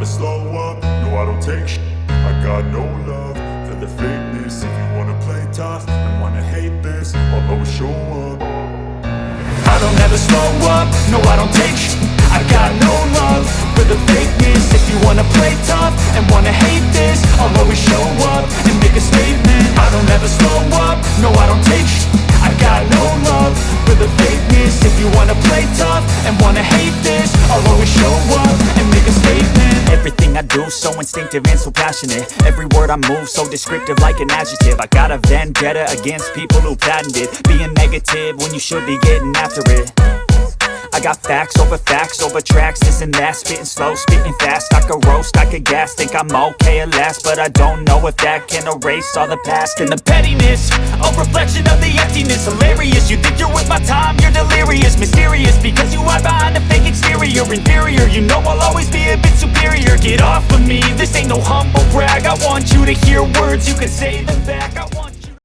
never slow up, no I don't take shit. I got no love for the fakeness. If you wanna play tough and wanna hate this, I'll always show up. I don't ever slow up, no I don't take shit. I got no love for the fakeness. If you wanna play tough and wanna hate this, I'll always show up and make a statement. I don't ever slow up, no I don't take shit. I got no love for the fakeness. If you wanna play tough and wanna hate this, I'll always show up and make a statement. Everything I do so instinctive and so passionate. Every word I move so descriptive like an adjective. I got a vendetta against people who patented being negative when you should be getting after it. I got facts over tracks, this and that. Spitting slow, spitting fast. I could roast, I could gas. Think I'm okay at last, but I don't know if that can erase all the past. And the pettiness, a reflection of the emptiness. Hilarious, you think you're worth my time, you're delirious. Mysterious, because you hide behind a fake exterior. Inferior, you know I'll always be a bit superior. Get off of me, this ain't no humble brag. I want you to hear words, you can say them back.